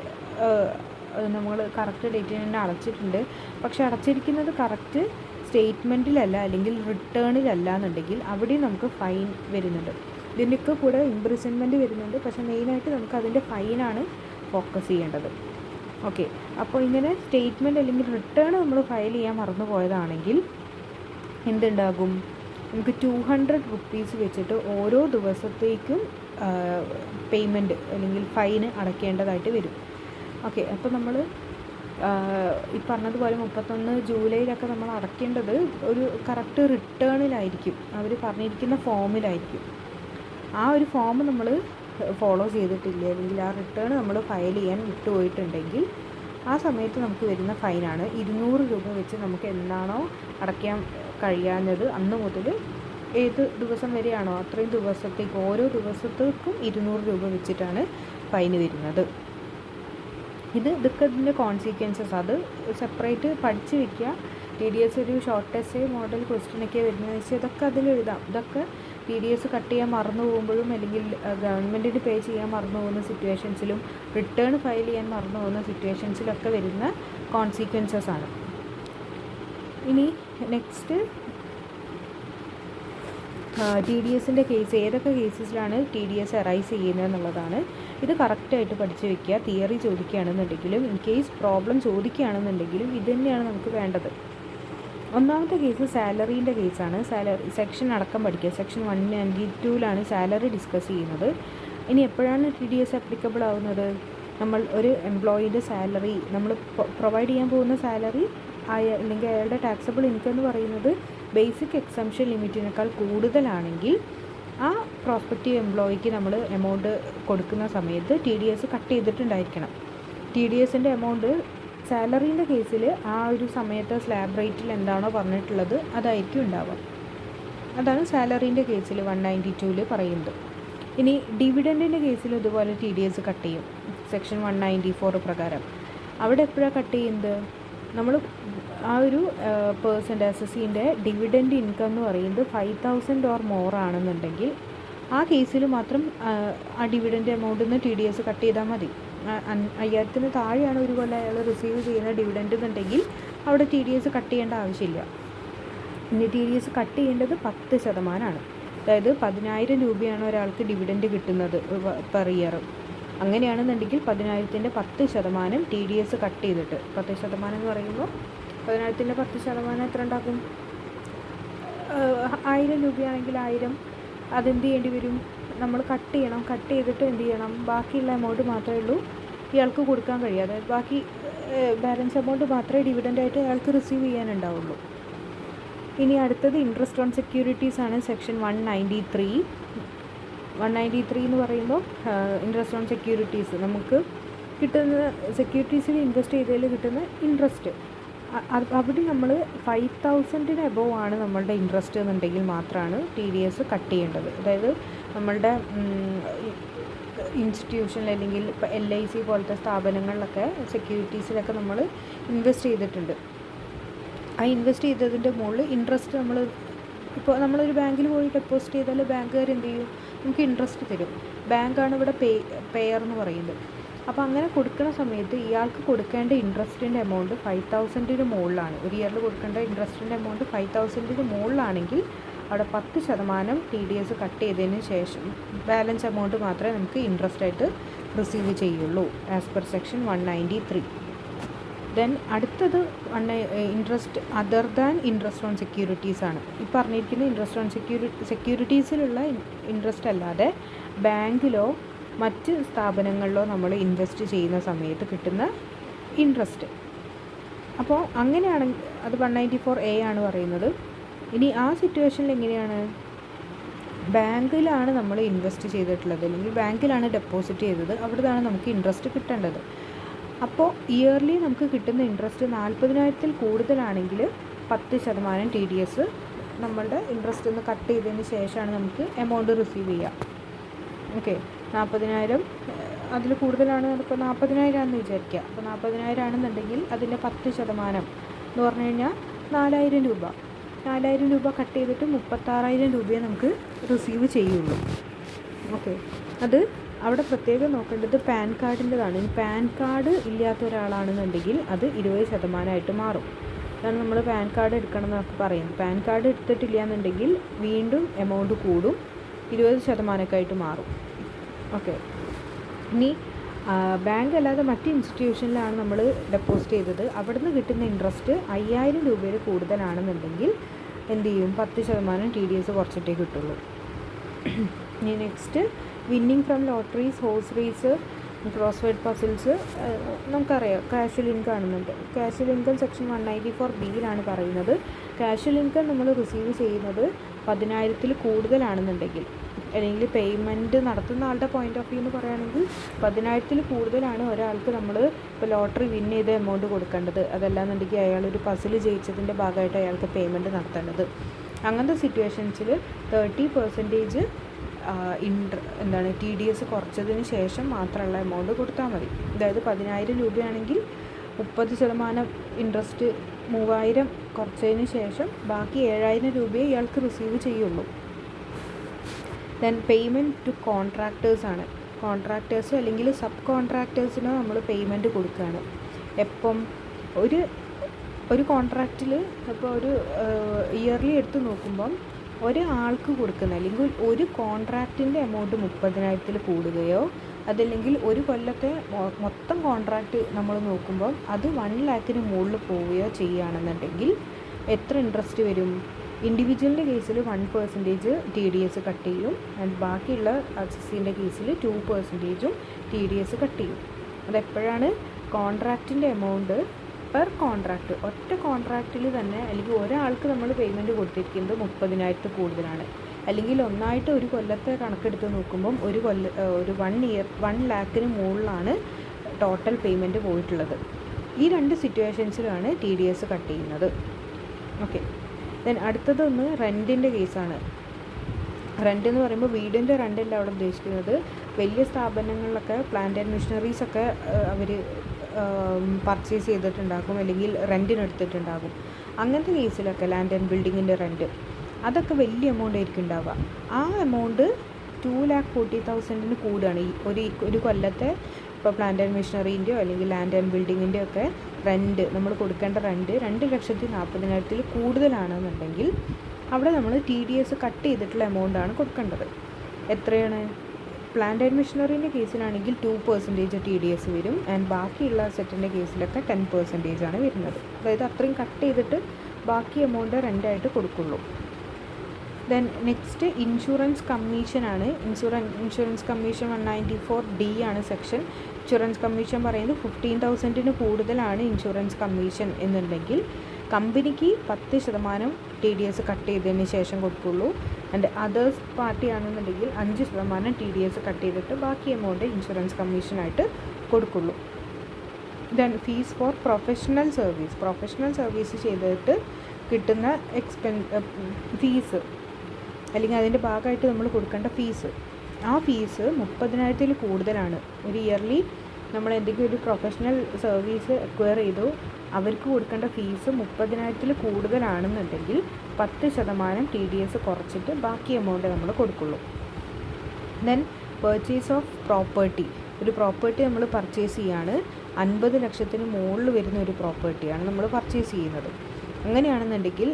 നമ്മൾ കറക്റ്റ് ഡേറ്റിന് തന്നെ അടച്ചിട്ടുണ്ട്. പക്ഷെ അടച്ചിരിക്കുന്നത് കറക്റ്റ് സ്റ്റേറ്റ്മെൻറ്റിലല്ല അല്ലെങ്കിൽ റിട്ടേണിലല്ല എന്നുണ്ടെങ്കിൽ അവിടെ നമുക്ക് ഫൈൻ വരുന്നുണ്ട്. ഇതിൻ്റെയൊക്കെ കൂടെ ഇംപ്രിസൺമെൻറ്റ് വരുന്നുണ്ട്. പക്ഷേ മെയിനായിട്ട് നമുക്ക് അതിൻ്റെ ഫൈനാണ് ഫോക്കസ് ചെയ്യേണ്ടത്. ഓക്കെ, അപ്പോൾ ഇങ്ങനെ സ്റ്റേറ്റ്മെൻറ്റ് അല്ലെങ്കിൽ റിട്ടേൺ നമ്മൾ ഫയൽ ചെയ്യാൻ മറന്നു പോയതാണെങ്കിൽ എന്തുണ്ടാകും, നമുക്ക് 200 rupees വെച്ചിട്ട് ഓരോ ദിവസത്തേക്കും പേയ്മെൻറ്റ് അല്ലെങ്കിൽ ഫൈന് അടയ്ക്കേണ്ടതായിട്ട് വരും. ഓക്കെ, അപ്പോൾ നമ്മൾ ഈ പറഞ്ഞതുപോലെ 31 ജൂലൈയിലൊക്കെ നമ്മൾ അടയ്ക്കേണ്ടത് ഒരു കറക്റ്റ് റിട്ടേണിലായിരിക്കും, അവർ പറഞ്ഞിരിക്കുന്ന ഫോമിലായിരിക്കും. ആ ഒരു ഫോം നമ്മൾ ഫോളോ ചെയ്തിട്ടില്ല അല്ലെങ്കിൽ ആ റിട്ടേൺ നമ്മൾ ഫയൽ ചെയ്യാൻ വിട്ടുപോയിട്ടുണ്ടെങ്കിൽ ആ സമയത്ത് നമുക്ക് വരുന്ന ഫൈനാണ് 200 രൂപ വെച്ച് നമുക്ക് എന്നാണോ അടയ്ക്കാൻ കഴിയാഞ്ഞത് അന്ന് മുതൽ ഏത് ദിവസം വരെയാണോ അത്രയും ദിവസത്തേക്ക് ഓരോ ദിവസത്തേക്കും 200 രൂപ വെച്ചിട്ടാണ് ഫൈന് വരുന്നത്. ഇതൊക്കെ ഇതിൻ്റെ കോൺസിക്വൻസസ്, അത് സെപ്പറേറ്റ് പഠിച്ച് വയ്ക്കുക. TDS ഒരു ഷോർട്ട് എസ്സേ മോഡൽ ക്വസ്റ്റ്യനൊക്കെ വരുന്നതെന്ന് വെച്ചാൽ ഇതൊക്കെ അതിലെഴുതാം. ഇതൊക്കെ TDS കട്ട് ചെയ്യാൻ മറന്നു പോകുമ്പോഴും അല്ലെങ്കിൽ ഗവൺമെൻറ്റിന് പേ ചെയ്യാൻ മറന്നു പോകുന്ന സിറ്റുവേഷൻസിലും റിട്ടേൺ ഫയൽ ചെയ്യാൻ മറന്നു പോകുന്ന സിറ്റുവേഷൻസിലൊക്കെ വരുന്ന കോൺസിക്വൻസസ് ആണ്. ഇനി നെക്സ്റ്റ് TDSൻ്റെ കേസ്, ഏതൊക്കെ കേസസിലാണ് TDS അറൈസ് ചെയ്യുന്നത് എന്നുള്ളതാണ്. ഇത് കറക്റ്റായിട്ട് പഠിച്ച് വയ്ക്കുക. തിയറി ചോദിക്കുകയാണെന്നുണ്ടെങ്കിലും ഇൻ കേസ് പ്രോബ്ലം ചോദിക്കുകയാണെന്നുണ്ടെങ്കിലും ഇത് തന്നെയാണ് നമുക്ക് വേണ്ടത്. ഒന്നാമത്തെ കേസ് സാലറീൻ്റെ കേസാണ്. സാലറി സെക്ഷൻ അടക്കം പഠിക്കുക. സെക്ഷൻ 192 സാലറി ഡിസ്കസ് ചെയ്യുന്നത്. ഇനി എപ്പോഴാണ് TDS അപ്ലിക്കബിൾ ആവുന്നത്, നമ്മൾ ഒരു എംപ്ലോയിയുടെ സാലറി നമ്മൾ പ്രൊവൈഡ് ചെയ്യാൻ പോകുന്ന സാലറി അല്ലെങ്കിൽ അയാളുടെ ടാക്സബിൾ ഇൻകം എന്ന് പറയുന്നത് ബേസിക് എക്സംഷൻ ലിമിറ്റിനേക്കാൾ കൂടുതലാണെങ്കിൽ ആ പ്രോസ്പെക്റ്റീവ് എംപ്ലോയിക്ക് നമ്മൾ എമൗണ്ട് കൊടുക്കുന്ന സമയത്ത് TDS കട്ട് ചെയ്തിട്ടുണ്ടായിരിക്കണം. TDSൻ്റെ എമൗണ്ട് സാലറീൻ്റെ കേസിൽ ആ ഒരു സമയത്ത് സ്ലാബ് റേറ്റിൽ എന്താണോ പറഞ്ഞിട്ടുള്ളത് അതായിരിക്കും ഉണ്ടാവുക. അതാണ് സാലറീൻ്റെ കേസിൽ 192 പറയുന്നത്. ഇനി ഡിവിഡൻറ്റിൻ്റെ കേസിൽ ഇതുപോലെ TDS കട്ട് ചെയ്യും സെക്ഷൻ 194 പ്രകാരം. അവിടെ എപ്പോഴാണ് കട്ട് ചെയ്യുന്നത്? നമ്മൾ ആ ഒരു SSCൻ്റെ ഡിവിഡൻറ്റ് ഇൻകം എന്ന് പറയുന്നത് 5,000 ഓർ മോർ ആണെന്നുണ്ടെങ്കിൽ ആ കേസിൽ മാത്രം ആ ഡിവിഡൻറ്റ് എമൗണ്ടിൽ നിന്ന് TDS കട്ട് ചെയ്താൽ മതി. 5,000 താഴെയാണ് ഒരു കൊല്ലം അയാൾ റിസീവ് ചെയ്യുന്ന ഡിവിഡൻറ്റ് എന്നുണ്ടെങ്കിൽ അവിടെ TDS കട്ട് ചെയ്യേണ്ട ആവശ്യമില്ല. ഇനി TDS കട്ട് ചെയ്യേണ്ടത് 10%. അതായത് 10,000 രൂപയാണ് ഒരാൾക്ക് ഡിവിഡൻറ്റ് കിട്ടുന്നത് പെർ ഇയർ. അങ്ങനെയാണെന്നുണ്ടെങ്കിൽ 10,000-ൻ്റെ 10% TDS കട്ട് ചെയ്തിട്ട് 10% എന്ന് പറയുമ്പോൾ 10,000-ൻ്റെ 10% എത്ര ഉണ്ടാക്കും? 1,000 രൂപയാണെങ്കിൽ 1,000 അതെന്ത് ചെയ്യേണ്ടി വരും? നമ്മൾ കട്ട് ചെയ്യണം. കട്ട് ചെയ്തിട്ട് എന്ത് ചെയ്യണം? ബാക്കിയുള്ള എമൗണ്ട് മാത്രമേ ഉള്ളൂ ഇയാൾക്ക് കൊടുക്കാൻ കഴിയുക. അതായത് ബാക്കി ബാലൻസ് എമൗണ്ട് മാത്രമേ ഡിവിഡൻ്റായിട്ട് അയാൾക്ക് റിസീവ് ചെയ്യാനുണ്ടാവുള്ളൂ. ഇനി അടുത്തത് ഇൻട്രസ്റ്റ് ഓൺ സെക്യൂരിറ്റീസ് ആണ്. സെക്ഷൻ 193 എന്ന് പറയുമ്പോൾ ഇൻട്രസ്റ്റ് ഓൺ സെക്യൂരിറ്റീസ് നമുക്ക് കിട്ടുന്ന സെക്യൂരിറ്റീസിൽ ഇൻവെസ്റ്റ് ചെയ്തതിൽ കിട്ടുന്ന ഇൻട്രസ്റ്റ്. അവിടെ നമ്മൾ 5,000-ന് എബോവ് ആണ് നമ്മളുടെ ഇൻട്രസ്റ്റ് എന്നുണ്ടെങ്കിൽ മാത്രമാണ് TDS കട്ട് ചെയ്യേണ്ടത്. അതായത് നമ്മളുടെ ഇൻസ്റ്റിറ്റ്യൂഷനിൽ അല്ലെങ്കിൽ ഇപ്പോൾ LIC പോലത്തെ സ്ഥാപനങ്ങളിലൊക്കെ സെക്യൂരിറ്റീസിലൊക്കെ നമ്മൾ ഇൻവെസ്റ്റ് ചെയ്തിട്ടുണ്ട്. ആ ഇൻവെസ്റ്റ് ചെയ്തതിൻ്റെ മുകളിൽ ഇൻട്രസ്റ്റ് ഇപ്പോൾ നമ്മളൊരു ബാങ്കിൽ പോയി ഡെപ്പോസിറ്റ് ചെയ്താൽ ബാങ്കുകാർ എന്ത് ചെയ്യും? നമുക്ക് ഇൻട്രസ്റ്റ് തരും. ബാങ്കാണ് ഇവിടെ പെയർ എന്ന് പറയുന്നത്. അപ്പോൾ അങ്ങനെ കൊടുക്കുന്ന സമയത്ത് ഇയാൾക്ക് കൊടുക്കേണ്ട ഇൻട്രസ്റ്റിൻ്റെ എമൗണ്ട് 5,000-ന് മുകളിലാണ്. ഒരു ഇയറിൽ കൊടുക്കേണ്ട ഇൻട്രസ്റ്റിൻ്റെ എമൗണ്ട് 5,000-ന് മുകളിലാണെങ്കിൽ അവിടെ 10% TDS കട്ട് ചെയ്തതിന് ശേഷം ബാലൻസ് എമൗണ്ട് മാത്രമേ നമുക്ക് ഇൻട്രസ്റ്റ് ആയിട്ട് റിസീവ് ചെയ്യുള്ളൂ ആസ് പെർ സെക്ഷൻ 193. ദെൻ അടുത്തത് interest other than interest on securities ആണ്. ഈ പറഞ്ഞിരിക്കുന്ന ഇൻട്രസ്റ്റ് ഓൺ സെക്യൂരിറ്റീസിലുള്ള ഇൻട്രസ്റ്റ് അല്ലാതെ ബാങ്കിലോ മറ്റ് സ്ഥാപനങ്ങളിലോ നമ്മൾ ഇൻവെസ്റ്റ് ചെയ്യുന്ന സമയത്ത് കിട്ടുന്ന ഇൻട്രസ്റ്റ്. അപ്പോൾ അങ്ങനെയാണെങ്കിൽ അത് 194A ആണ് പറയുന്നത്. ഇനി ആ സിറ്റുവേഷനിൽ എങ്ങനെയാണ്? ബാങ്കിലാണ് നമ്മൾ ഇൻവെസ്റ്റ് ചെയ്തിട്ടുള്ളത് അല്ലെങ്കിൽ ബാങ്കിലാണ് ഡെപ്പോസിറ്റ് ചെയ്തത്, അവിടുന്നാണ് നമുക്ക് ഇൻട്രസ്റ്റ് കിട്ടേണ്ടത്. അപ്പോൾ ഇയർലി നമുക്ക് കിട്ടുന്ന ഇൻട്രസ്റ്റ് 40,000-ൽ കൂടുതലാണെങ്കിൽ 10% TDS നമ്മളുടെ ഇൻട്രസ്റ്റ് ഒന്ന് കട്ട് ചെയ്തതിന് ശേഷമാണ് നമുക്ക് എമൗണ്ട് റിസീവ് ചെയ്യുക. ഓക്കെ, 40,000 അതിൽ കൂടുതലാണ്. ഇപ്പോൾ 40,000 ആണെന്ന് വിചാരിക്കുക. അപ്പോൾ 40,000 ആണെന്നുണ്ടെങ്കിൽ അതിൻ്റെ 10% എന്ന് പറഞ്ഞു കഴിഞ്ഞാൽ 4,000 രൂപ. 4,000 രൂപ കട്ട് ചെയ്തിട്ട് 36,000 രൂപയെ നമുക്ക് റിസീവ് ചെയ്യുള്ളൂ. ഓക്കെ, അത് അവിടെ പ്രത്യേകം നോക്കേണ്ടത് പാൻ കാർഡിൻ്റെതാണ്. പാൻ കാർഡ് ഇല്ലാത്ത ഒരാളാണെന്നുണ്ടെങ്കിൽ അത് 20% മാറും. അതാണ് നമ്മൾ പാൻ കാർഡ് എടുക്കണം എന്നൊക്കെ പറയുന്നത്. പാൻ കാർഡ് എടുത്തിട്ടില്ല എന്നുണ്ടെങ്കിൽ വീണ്ടും എമൗണ്ട് കൂടും, 20% മാറും. ഓക്കെ, ഇനി ബാങ്ക് അല്ലാതെ മറ്റ് ഇൻസ്റ്റിറ്റ്യൂഷനിലാണ് നമ്മൾ ഡെപ്പോസിറ്റ് ചെയ്തത്, അവിടുന്ന് കിട്ടുന്ന ഇൻട്രസ്റ്റ് 5,000 രൂപയിൽ കൂടുതലാണെന്നുണ്ടെങ്കിൽ എന്ത് ചെയ്യും? 10% TDS കുറച്ചിട്ടേ കിട്ടുള്ളൂ. ഇനി next winning from lotteries, horse race, crossword puzzles നമുക്കറിയാം. കാഷ്വൽ ഇൻകം ആണെന്നുണ്ട്. കാഷ്വൽ ഇൻകം സെക്ഷൻ 194B പറയുന്നത് കാഷ്വൽ ഇൻകം നമ്മൾ റിസീവ് ചെയ്യുന്നത് 10,000-ൽ കൂടുതലാണെന്നുണ്ടെങ്കിൽ, അല്ലെങ്കിൽ പേയ്മെൻറ്റ് നടത്തുന്ന ആളുടെ പോയിൻ്റ് ഓഫ് വ്യൂ എന്ന് പറയുകയാണെങ്കിൽ 10,000-ൽ കൂടുതലാണ് ഒരാൾക്ക് നമ്മൾ ഇപ്പോൾ ലോട്ടറി വിൻ ചെയ്ത എമൗണ്ട് കൊടുക്കേണ്ടത്. അതല്ലാന്നുണ്ടെങ്കിൽ അയാളൊരു പസിൽ ജയിച്ചതിൻ്റെ ഭാഗമായിട്ട് അയാൾക്ക് പേയ്മെൻറ്റ് നടത്തേണ്ടത്. അങ്ങനത്തെ സിറ്റുവേഷൻസിൽ 30% TDS കുറച്ചതിന് ശേഷം മാത്രമുള്ള എമൗണ്ട് കൊടുത്താൽ മതി. അതായത് 10,000 രൂപയാണെങ്കിൽ 30% ഇൻട്രസ്റ്റ് 3,000 കുറച്ചതിന് ശേഷം ബാക്കി 7,000 രൂപയെ ഇയാൾക്ക് റിസീവ് ചെയ്യുള്ളൂ. ദെൻ പേയ്മെൻറ്റ് ടു കോൺട്രാക്ടേഴ്സാണ്. കോൺട്രാക്ടേഴ്സ് അല്ലെങ്കിൽ സബ് കോൺട്രാക്ടേഴ്സിനോ നമ്മൾ പേയ്മെൻറ്റ് കൊടുക്കുകയാണ്. എപ്പം ഒരു കോൺട്രാക്റ്റിൽ ഇപ്പോൾ ഒരു ഇയർലി എടുത്ത് നോക്കുമ്പം ഒരാൾക്ക് കൊടുക്കുന്ന അല്ലെങ്കിൽ ഒരു കോൺട്രാക്റ്റിൻ്റെ എമൗണ്ട് 30,000-ൽ കൂടുകയോ അതല്ലെങ്കിൽ ഒരു കൊല്ലത്തെ മൊത്തം കോൺട്രാക്റ്റ് നമ്മൾ നോക്കുമ്പം അത് 1 lakh-ന് മുകളിൽ പോവുകയോ ചെയ്യുകയാണെന്നുണ്ടെങ്കിൽ എത്ര ഇൻട്രസ്റ്റ് വരും? ഇൻഡിവിജ്വലിൻ്റെ കേസിൽ 1% TDS കട്ട് ചെയ്യും. ആൻഡ് ബാക്കിയുള്ള SSCൻ്റെ കേസിൽ 2% TDS കട്ട് ചെയ്യും. അതെപ്പോഴാണ്? കോൺട്രാക്റ്റിൻ്റെ എമൗണ്ട് പെർ കോൺട്രാക്റ്റ്, ഒറ്റ കോൺട്രാക്റ്റിൽ തന്നെ അല്ലെങ്കിൽ ഒരാൾക്ക് നമ്മൾ പേയ്മെൻറ്റ് കൊടുത്തിരിക്കുന്നത് 30,000-ൽ കൂടുതലാണ്. അല്ലെങ്കിൽ ഒന്നായിട്ട് ഒരു കൊല്ലത്തെ കണക്കെടുത്ത് നോക്കുമ്പം ഒരു 1 lakh-ന് മുകളിലാണ് ടോട്ടൽ പേയ്മെൻറ്റ് പോയിട്ടുള്ളത്. ഈ 2 സിറ്റുവേഷൻസിലാണ് TDS കട്ട് ചെയ്യുന്നത്. ഓക്കെ, ദെൻ അടുത്തതൊന്ന് റെൻറ്റിൻ്റെ കേസാണ്. റെൻ്റ് എന്ന് പറയുമ്പോൾ വീടിൻ്റെ റെൻ്റല്ല അവിടെ ഉദ്ദേശിക്കുന്നത്. വലിയ സ്ഥാപനങ്ങളിലൊക്കെ പ്ലാന്റ് ആൻഡ് മെഷീനറീസൊക്കെ അവർ പർച്ചേസ് ചെയ്തിട്ടുണ്ടാകും, അല്ലെങ്കിൽ റെൻറ്റിനെടുത്തിട്ടുണ്ടാകും. അങ്ങനത്തെ കേസിലൊക്കെ ലാൻഡ് ആൻഡ് ബിൽഡിങ്ങിൻ്റെ റെൻറ്റ് അതൊക്കെ വലിയ എമൗണ്ട് ആയിരിക്കും ഉണ്ടാവുക. ആ എമൗണ്ട് 2,40,000 കൂടുകയാണ് ഒരു കൊല്ലത്തെ. ഇപ്പോൾ പ്ലാന്റ് ആൻഡ് മെഷീനറീൻ്റെയോ അല്ലെങ്കിൽ ലാൻഡ് ആൻഡ് ബിൽഡിങ്ങിൻ്റെയോ ഒക്കെ റെൻറ്റ് നമ്മൾ കൊടുക്കേണ്ട റെൻറ്റ് 2,40,000 കൂടുതലാണെന്നുണ്ടെങ്കിൽ അവിടെ നമ്മൾ TDS കട്ട് ചെയ്തിട്ടുള്ള എമൗണ്ടാണ് കൊടുക്കേണ്ടത്. എത്രയാണ്? പ്ലാന്റ് ആൻഡ് മെഷീനറീൻ്റെ കേസിലാണെങ്കിൽ 2% TDS വരും. ആൻഡ് ബാക്കിയുള്ള സെറ്റിൻ്റെ കേസിലൊക്കെ 10% ആണ് വരുന്നത്. അതായത് അത്രയും കട്ട് ചെയ്തിട്ട് ബാക്കി എമൗണ്ട് റെൻ്റായിട്ട് കൊടുക്കുള്ളൂ. ദെൻ നെക്സ്റ്റ് ഇൻഷുറൻസ് കമ്മീഷനാണ്. ഇൻഷുറൻസ് കമ്മീഷൻ 194D ആണ് സെക്ഷൻ. ഇൻഷുറൻസ് കമ്മീഷൻ പറയുന്നത് 15,000 കൂടുതലാണ് ഇൻഷുറൻസ് കമ്മീഷൻ എന്നുണ്ടെങ്കിൽ കമ്പനിക്ക് 10% TDS കട്ട് ചെയ്തതിന് ശേഷം കൊടുക്കുള്ളൂ. ആൻഡ് അതേഴ്സ് പാർട്ടി ആണെന്നുണ്ടെങ്കിൽ 5% TDS കട്ട് ചെയ്തിട്ട് ബാക്കി എമൗണ്ട് ഇൻഷുറൻസ് കമ്മീഷനായിട്ട് കൊടുക്കുള്ളൂ. Then fees four professional service ചെയ്തിട്ട് കിട്ടുന്ന ഫീസ് അല്ലെങ്കിൽ അതിൻ്റെ ഭാഗമായിട്ട് നമ്മൾ കൊടുക്കേണ്ട ഫീസ്, ആ ഫീസ് 30,000 കൂടുതലാണ്. ഒരു ഇയർലി നമ്മൾ എന്തെങ്കിലും ഒരു പ്രൊഫഷണൽ സർവീസ് അക്വയർ ചെയ്തു, അവർക്ക് കൊടുക്കേണ്ട ഫീസ് 30,000 കൂടുതലാണെന്നുണ്ടെങ്കിൽ 10% TDS കുറച്ചിട്ട് ബാക്കി എമൗണ്ട് നമ്മൾ കൊടുക്കുള്ളൂ. Then purchase of property. ഒരു പ്രോപ്പർട്ടി നമ്മൾ പർച്ചേസ് ചെയ്യുകയാണ്, 50 ലക്ഷത്തിന് മുകളിൽ വരുന്ന ഒരു പ്രോപ്പർട്ടിയാണ് നമ്മൾ പർച്ചേസ് ചെയ്യുന്നത്. അങ്ങനെയാണെന്നുണ്ടെങ്കിൽ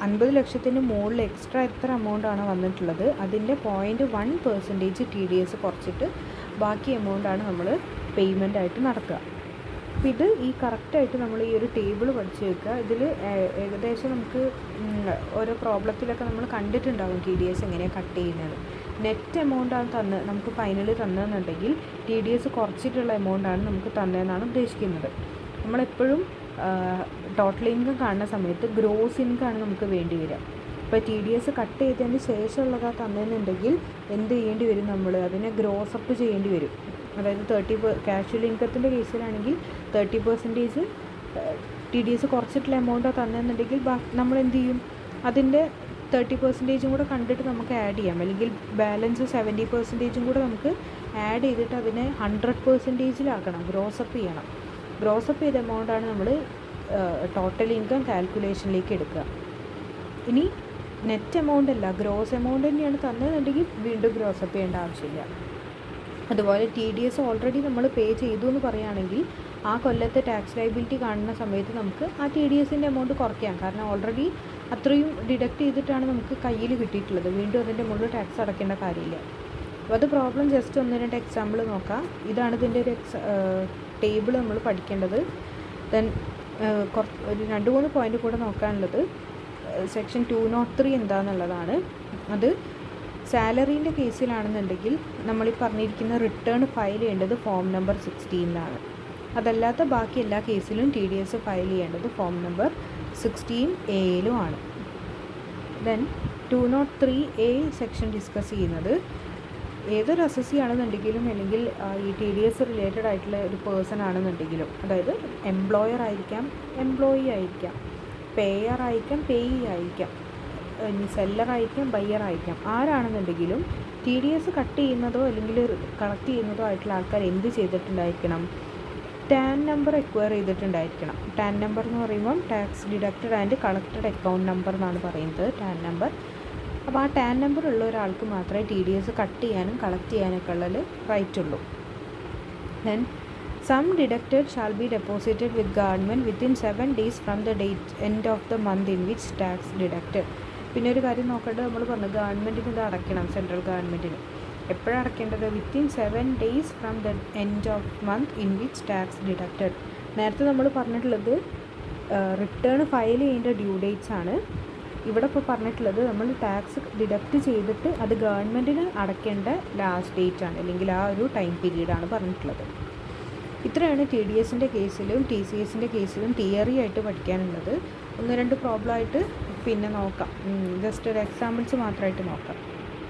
50 ലക്ഷത്തിന് മുകളിൽ എക്സ്ട്രാ എത്ര എമൗണ്ടാണ് വന്നിട്ടുള്ളത് അതിൻ്റെ 0.1% TDS കുറച്ചിട്ട് ബാക്കി എമൗണ്ടാണ് നമ്മൾ പേയ്മെൻറ്റായിട്ട് നടക്കുക. അപ്പോൾ ഇത് ഈ കറക്റ്റായിട്ട് നമ്മൾ ഈ ഒരു ടേബിൾ പഠിച്ച് വെക്കുക. ഇതിൽ ഏകദേശം നമുക്ക് ഓരോ പ്രോബ്ലത്തിലൊക്കെ നമ്മൾ കണ്ടിട്ടുണ്ടാകും TDS എങ്ങനെയാണ് കട്ട് ചെയ്യുന്നത്. നെറ്റ് എമൗണ്ടാണ് നമുക്ക് ഫൈനലി തന്നതെന്നുണ്ടെങ്കിൽ TDS കുറച്ചിട്ടുള്ള എമൗണ്ടാണ് നമുക്ക് തന്നതെന്നാണ് ഉദ്ദേശിക്കുന്നത്. നമ്മളെപ്പോഴും ടോട്ടൽ ഇൻകം കാണുന്ന സമയത്ത് ഗ്രോസ് ഇൻകമാണ് നമുക്ക് വേണ്ടി വരിക. ഇപ്പോൾ TDS കട്ട് ചെയ്തതിന് ശേഷമുള്ളതാണ് തന്നതെന്നുണ്ടെങ്കിൽ എന്ത് ചെയ്യേണ്ടി വരും? നമ്മൾ അതിനെ ഗ്രോസ് അപ്പ് ചെയ്യേണ്ടി വരും. അതായത് 30 കാഷ്വൽ ഇൻകത്തിൻ്റെ കേസിലാണെങ്കിൽ 30% TDS കുറച്ചിട്ടുള്ള എമൗണ്ടാണ് തന്നതെന്നുണ്ടെങ്കിൽ നമ്മൾ എന്ത് ചെയ്യും? അതിൻ്റെ 30% കൂടെ കണ്ടിട്ട് നമുക്ക് ആഡ് ചെയ്യാം, അല്ലെങ്കിൽ ബാലൻസ് 70% കൂടെ നമുക്ക് ആഡ് ചെയ്തിട്ട് അതിനെ 100%-ലാക്കണം, ഗ്രോസ് അപ്പ് ചെയ്യണം. ഗ്രോസ് അപ്പ് ചെയ്ത എമൗണ്ടാണ് നമ്മൾ ടോട്ടൽ ഇൻകം കാൽക്കുലേഷനിലേക്ക് എടുക്കുക. ഇനി നെറ്റ് എമൗണ്ട് അല്ല, ഗ്രോസ് എമൗണ്ട് തന്നെയാണ് തന്നതെന്നുണ്ടെങ്കിൽ വീണ്ടും ഗ്രോസ് അപ്പ് ചെയ്യേണ്ട ആവശ്യമില്ല. അതുപോലെ TDS ഓൾറെഡി നമ്മൾ പേ ചെയ്തു എന്ന് പറയുകയാണെങ്കിൽ ആ കൊല്ലത്തെ ടാക്സ് ലയബിലിറ്റി കാണുന്ന സമയത്ത് നമുക്ക് ആ TDSൻ്റെ എമൗണ്ട് കുറയ്ക്കാം. കാരണം ഓൾറെഡി അത്രയും ഡിഡക്റ്റ് ചെയ്തിട്ടാണ് നമുക്ക് കയ്യിൽ കിട്ടിയിട്ടുള്ളത്. വീണ്ടും അതിൻ്റെ മുകളിൽ ടാക്സ് അടയ്ക്കേണ്ട കാര്യമില്ല. അപ്പോൾ അത് പ്രോബ്ലം ജസ്റ്റ് 1-2 എക്സാമ്പിൾ നോക്കാം. ഇതാണ് ഇതിൻ്റെ ഒരു ടേബിൾ നമ്മൾ പഠിക്കേണ്ടത്. ദെൻ ഒരു 2-3 പോയിൻ്റ് കൂടെ നോക്കാനുള്ളത് സെക്ഷൻ 203 എന്താണെന്നുള്ളതാണ്. അത് സാലറീൻ്റെ കേസിലാണെന്നുണ്ടെങ്കിൽ നമ്മളീ പറഞ്ഞിരിക്കുന്ന റിട്ടേൺ ഫയൽ ചെയ്യേണ്ടത് ഫോം നമ്പർ 16-ലാണ്. അതല്ലാത്ത ബാക്കി എല്ലാ കേസിലും TDS ഫയൽ ചെയ്യേണ്ടത് ഫോം നമ്പർ 16A-യിലുമാണ്. ദെൻ 203A സെക്ഷൻ ഡിസ്കസ് ചെയ്യുന്നത് ഏതൊരു അസസി ആണെന്നുണ്ടെങ്കിലും അല്ലെങ്കിൽ ഈ TDS റിലേറ്റഡ് ആയിട്ടുള്ള ഒരു പേഴ്സൺ ആണെന്നുണ്ടെങ്കിലും, അതായത് എംപ്ലോയർ ആയിരിക്കാം, എംപ്ലോയി ആയിരിക്കാം, പേയർ ആയിരിക്കാം, പേയി ആയിരിക്കാം, ഇനി സെല്ലർ ആയിരിക്കാം, ബയ്യർ ആയിരിക്കാം, ആരാണെന്നുണ്ടെങ്കിലും TDS കട്ട് ചെയ്യുന്നതോ അല്ലെങ്കിൽ കളക്ട് ചെയ്യുന്നതോ ആയിട്ടുള്ള ആൾക്കാർ എന്ത് ചെയ്തിട്ടുണ്ടായിരിക്കണം? ടാൻ നമ്പർ എക്വയർ ചെയ്തിട്ടുണ്ടായിരിക്കണം. ടാൻ നമ്പർ എന്ന് പറയുമ്പം tax deducted and collected account number എന്നാണ് പറയുന്നത്, ടാൻ നമ്പർ. അപ്പോൾ ആ ടാൻ നമ്പർ ഉള്ള ഒരാൾക്ക് മാത്രമേ TDS കട്ട് ചെയ്യാനും കളക്ട് ചെയ്യാനൊക്കെ ഉള്ള റൈറ്റ് ഉള്ളൂ. Then sum deducted shall be deposited with government within 7 days from the date end of the month in which tax deducted. പിന്നെ ഒരു കാര്യം നോക്കേണ്ടത്, നമ്മൾ പറഞ്ഞു ഗവൺമെൻറ്റിന് ഇത് അടയ്ക്കണം, സെൻട്രൽ ഗവൺമെൻറ്റിന്. എപ്പോഴാണ് അടയ്ക്കേണ്ടത്? Within 7 days from the end of month in which tax deducted. നേരത്തെ നമ്മൾ പറഞ്ഞിട്ടുള്ളത് റിട്ടേൺ ഫയൽ ചെയ്യേണ്ട ഡ്യൂ ഡേറ്റ്സ് ആണ്. ഇവിടെ ഇപ്പോൾ പറഞ്ഞിട്ടുള്ളത് നമ്മൾ ടാക്സ് ഡിഡക്റ്റ് ചെയ്തിട്ട് അത് ഗവൺമെൻറ്റിന് അടയ്ക്കേണ്ട ലാസ്റ്റ് ഡേറ്റ് ആണ്, അല്ലെങ്കിൽ ആ ഒരു ടൈം പീരീഡാണ് പറഞ്ഞിട്ടുള്ളത്. ഇത്രയാണ് TDSൻ്റെ കേസിലും TCSൻ്റെ കേസിലും തിയറി ആയിട്ട് പഠിക്കാനുള്ളത്. 1-2 പ്രോബ്ലം ആയിട്ട് പിന്നെ നോക്കാം, ജസ്റ്റ് ഒരു എക്സാമ്പിൾസ് മാത്രമായിട്ട് നോക്കാം.